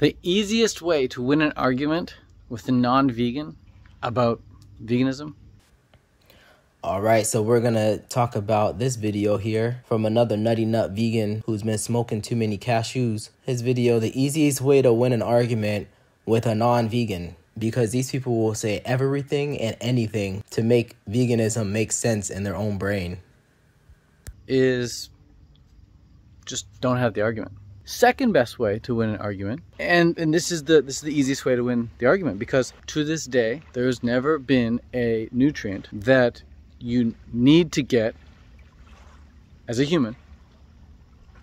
The easiest way to win an argument with a non-vegan about veganism. Alright, so we're gonna talk about this video here from another nutty nut vegan who's been smoking too many cashews. His video, the easiest way to win an argument with a non-vegan. Because these people will say everything and anything to make veganism make sense in their own brain. Is just don't have the argument. Second best way to win an argument, and this is the easiest way to win the argument, because to this day there's never been a nutrient that you need to get as a human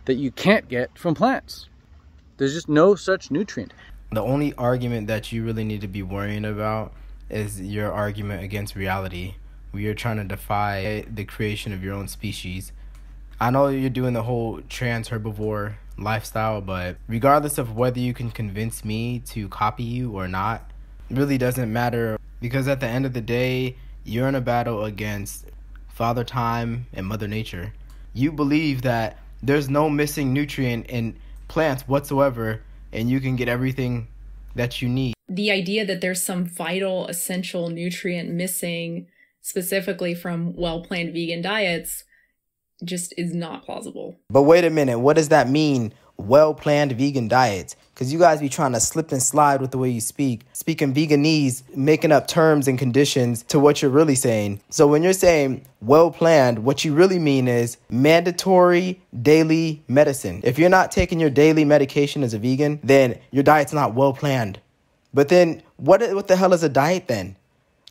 that you can't get from plants. There's just no such nutrient. The only argument that you really need to be worrying about is your argument against reality, where you're trying to defy the creation of your own species. I know you're doing the whole trans herbivore lifestyle, but regardless of whether you can convince me to copy you or not, really doesn't matter, because at the end of the day, you're in a battle against Father Time and Mother Nature. You believe that there's no missing nutrient in plants whatsoever, and you can get everything that you need. The idea that there's some vital, essential nutrient missing specifically from well-planned vegan diets just is not plausible. But wait a minute, what does that mean, well-planned vegan diets? Because you guys be trying to slip and slide with the way you speak. Speaking veganese, making up terms and conditions to what you're really saying. So when you're saying well-planned, what you really mean is mandatory daily medicine. If you're not taking your daily medication as a vegan, then your diet's not well-planned. But then what the hell is a diet then?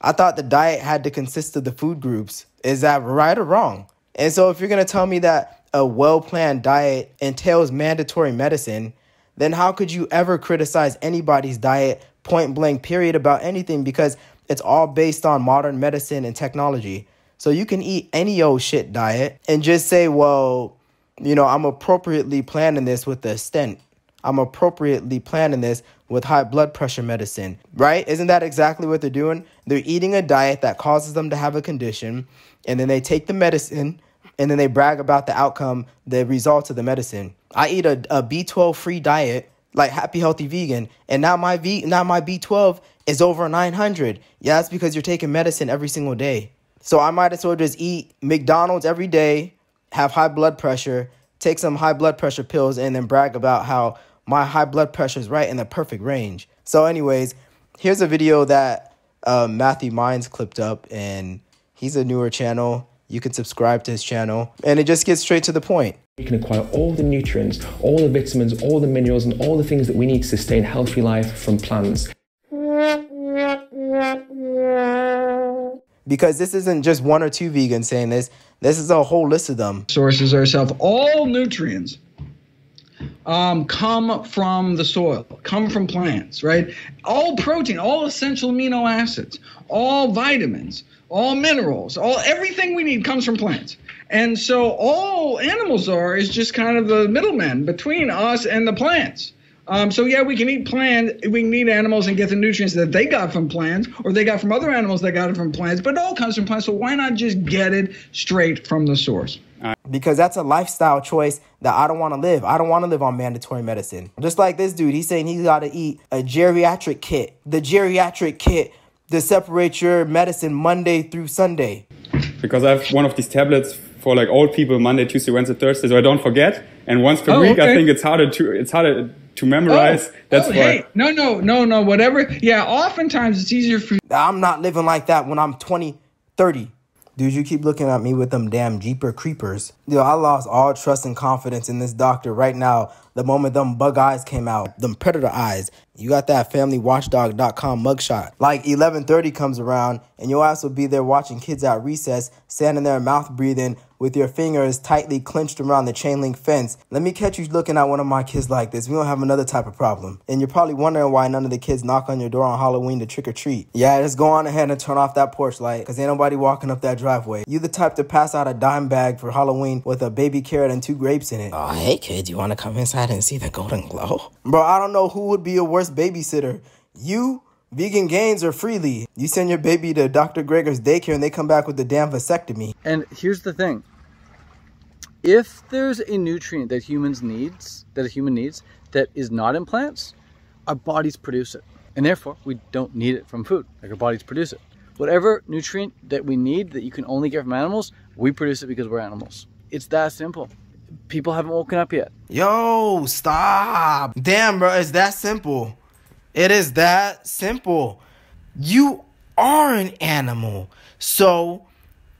I thought the diet had to consist of the food groups. Is that right or wrong? And so if you're going to tell me that a well-planned diet entails mandatory medicine, then how could you ever criticize anybody's diet point blank period about anything? Because it's all based on modern medicine and technology. So you can eat any old shit diet and just say, well, you know, I'm appropriately planning this with a stent. I'm appropriately planning this with high blood pressure medicine, right? Isn't that exactly what they're doing? They're eating a diet that causes them to have a condition, and then they take the medicine, and then they brag about the outcome, the results of the medicine. I eat a B12 free diet, like Happy Healthy Vegan, and now my B12 is over 900. Yeah, that's because you're taking medicine every single day. So I might as well just eat McDonald's every day, have high blood pressure, take some high blood pressure pills, and then brag about how my high blood pressure is right in the perfect range. So anyways, here's a video that Matthew Mines clipped up, and he's a newer channel. You can subscribe to his channel, and it just gets straight to the point. You can acquire all the nutrients, all the vitamins, all the minerals, and all the things that we need to sustain healthy life from plants. Because this isn't just one or two vegans saying this. This is a whole list of them. Sources ourselves. All nutrients come from the soil, come from plants, right? All protein, all essential amino acids, all vitamins, all minerals, everything we need comes from plants. And so all animals is just kind of the middleman between us and the plants. So yeah, we can eat plants, we can eat animals and get the nutrients that they got from plants, or they got from other animals that got it from plants, but it all comes from plants. So why not just get it straight from the source? Because that's a lifestyle choice that I don't want to live. I don't want to live on mandatory medicine. Just like this dude, he's saying he's got to eat a geriatric kit. The geriatric kit to separate your medicine Monday through Sunday. Because I have one of these tablets for like old people, Monday, Tuesday, Wednesday, Thursday, so I don't forget. And once per week, okay. I think it's harder to memorize. That's why. Hey, no, whatever. Yeah, oftentimes it's easier for you. I'm not living like that when I'm 20, 30. Dude, you keep looking at me with them damn Jeeper Creepers. Yo, I lost all trust and confidence in this doctor right now. The moment them bug eyes came out, them predator eyes. You got that familywatchdog.com mugshot. Like 11:30 comes around and your ass will be there watching kids at recess, standing there mouth breathing with your fingers tightly clenched around the chain link fence. Let me catch you looking at one of my kids like this. We don't have another type of problem. And you're probably wondering why none of the kids knock on your door on Halloween to trick or treat. Yeah, just go on ahead and turn off that porch light, because ain't nobody walking up that driveway. You the type to pass out a dime bag for Halloween with a baby carrot and 2 grapes in it. Oh, hey kids, you want to come inside and see the golden glow? Bro, I don't know who would be a worse babysitter. You, Vegan Gains, or Freely. You send your baby to Dr. Greger's daycare and they come back with the damn vasectomy. And here's the thing. If there's a nutrient that a human needs that is not in plants, our bodies produce it. And therefore, we don't need it from food. Like, our bodies produce it. Whatever nutrient that we need that you can only get from animals, we produce it because we're animals. It's that simple. People haven't woken up yet. Yo, stop. Damn, bro, it's that simple. It is that simple. You are an animal. So,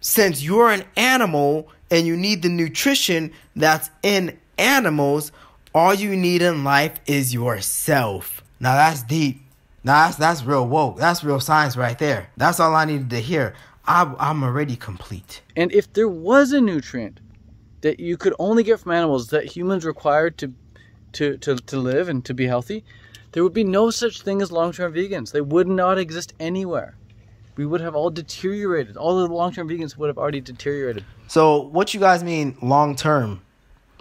since you're an animal and you need the nutrition that's in animals, all you need in life is yourself. Now that's deep. Now that's real woke. That's real science right there. That's all I needed to hear. I'm already complete. And if there was a nutrient that you could only get from animals that humans required to live and to be healthy, there would be no such thing as long-term vegans. They would not exist anywhere. We would have all deteriorated. All of the long-term vegans would have already deteriorated. So what you guys mean long-term?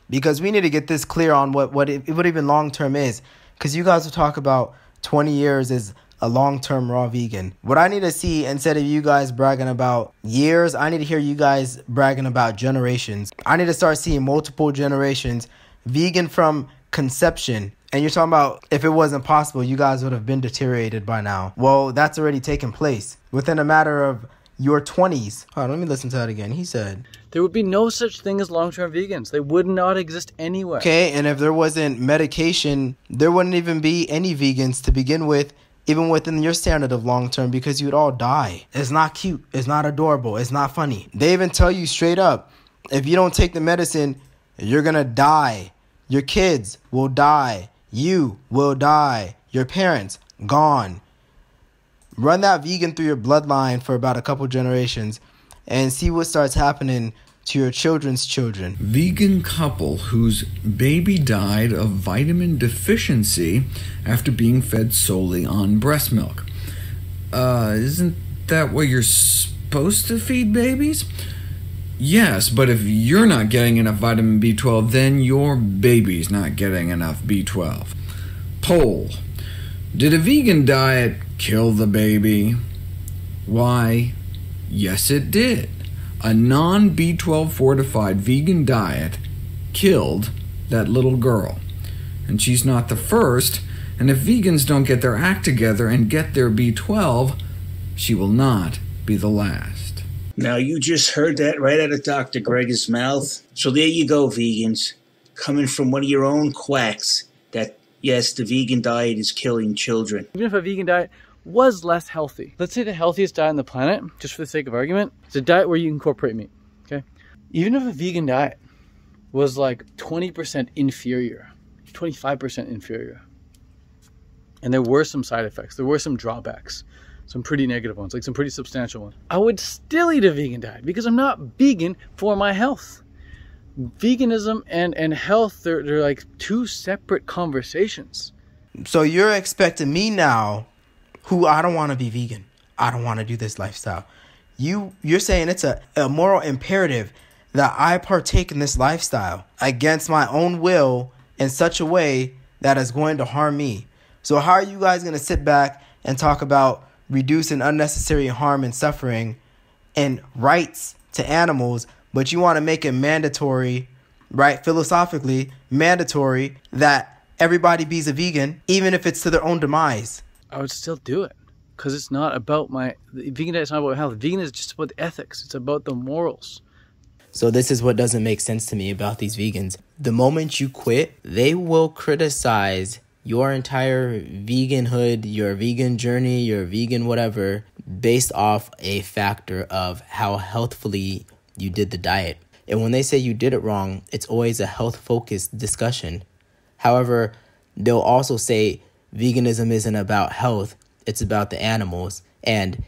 Because we need to get this clear on what even long-term is. Because you guys will talk about 20 years is a long-term raw vegan. What I need to see, instead of you guys bragging about years, I need to hear you guys bragging about generations. I need to start seeing multiple generations vegan from conception. And you're talking about if it wasn't possible, you guys would have been deteriorated by now. Well, that's already taken place within a matter of your 20s. Hold on, let me listen to that again. He said, there would be no such thing as long-term vegans. They would not exist anywhere. Okay, and if there wasn't medication, there wouldn't even be any vegans to begin with, even within your standard of long-term, because you'd all die. It's not cute. It's not adorable. It's not funny. They even tell you straight up, if you don't take the medicine, you're going to die. Your kids will die. You will die. Your parents, gone. Run that vegan through your bloodline for about a couple generations and see what starts happening to your children's children. Vegan couple whose baby died of vitamin deficiency after being fed solely on breast milk. Isn't that what you're supposed to feed babies? Yes, but if you're not getting enough vitamin B12, then your baby's not getting enough B12. Poll. Did a vegan diet kill the baby? Why, yes it did. A non-B12 fortified vegan diet killed that little girl. And she's not the first, and if vegans don't get their act together and get their B12, she will not be the last. Now, you just heard that right out of Dr. Gregor's mouth. So there you go, vegans, coming from one of your own quacks that, yes, the vegan diet is killing children. Even if a vegan diet was less healthy, let's say the healthiest diet on the planet, just for the sake of argument, it's a diet where you incorporate meat, okay? Even if a vegan diet was like 20% inferior, 25% inferior, and there were some side effects, there were some drawbacks, some pretty negative ones, like some pretty substantial ones, I would still eat a vegan diet because I'm not vegan for my health. Veganism and health, they're like two separate conversations. So you're expecting me now, who I don't want to be vegan, I don't want to do this lifestyle. You're saying it's a moral imperative that I partake in this lifestyle against my own will in such a way that is going to harm me. So how are you guys going to sit back and talk about reducing unnecessary harm and suffering and rights to animals, but you want to make it mandatory, right, philosophically mandatory, that everybody be a vegan, even if it's to their own demise? I would still do it because it's not about the vegan diet is not about health. Vegan is just about the ethics. It's about the morals. So this is what doesn't make sense to me about these vegans. The moment you quit, they will criticize your entire veganhood, your vegan journey, your vegan whatever, based off a factor of how healthfully you did the diet. And when they say you did it wrong, it's always a health-focused discussion. However, they'll also say veganism isn't about health, it's about the animals. And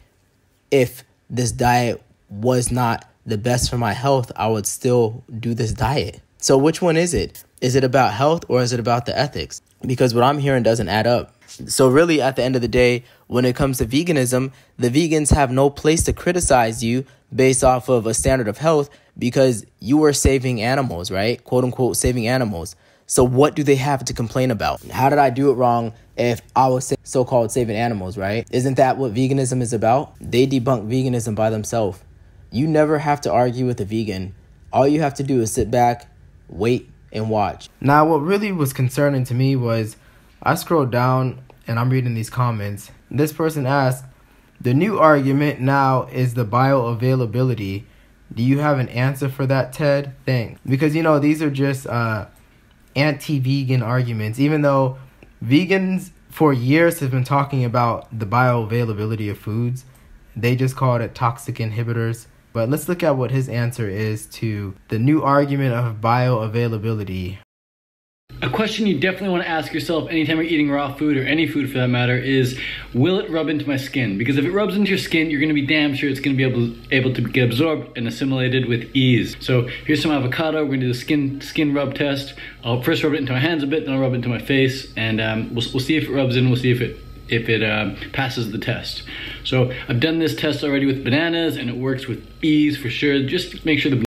if this diet was not the best for my health, I would still do this diet. So which one is it? Is it about health or is it about the ethics? Because what I'm hearing doesn't add up. So really, at the end of the day, when it comes to veganism, the vegans have no place to criticize you based off of a standard of health because you were saving animals, right? Quote unquote, saving animals. So what do they have to complain about? How did I do it wrong if I was so-called saving animals, right? Isn't that what veganism is about? They debunk veganism by themselves. You never have to argue with a vegan. All you have to do is sit back, wait, and watch. Now, what really was concerning to me was I scrolled down and I'm reading these comments. This person asked, the new argument now is the bioavailability. Do you have an answer for that, Ted? Thanks. Because, you know, these are just anti-vegan arguments, even though vegans for years have been talking about the bioavailability of foods. They just called it toxic inhibitors. But let's look at what his answer is to the new argument of bioavailability. A question you definitely want to ask yourself anytime you're eating raw food, or any food for that matter, is will it rub into my skin? Because if it rubs into your skin, you're going to be damn sure it's going to be able to get absorbed and assimilated with ease. So here's some avocado. We're going to do the skin rub test. I'll first rub it into my hands a bit, then I'll rub it into my face, and we'll see if it rubs in. We'll see if it passes the test. So I've done this test already with bananas, and it works with ease for sure. Just make sure the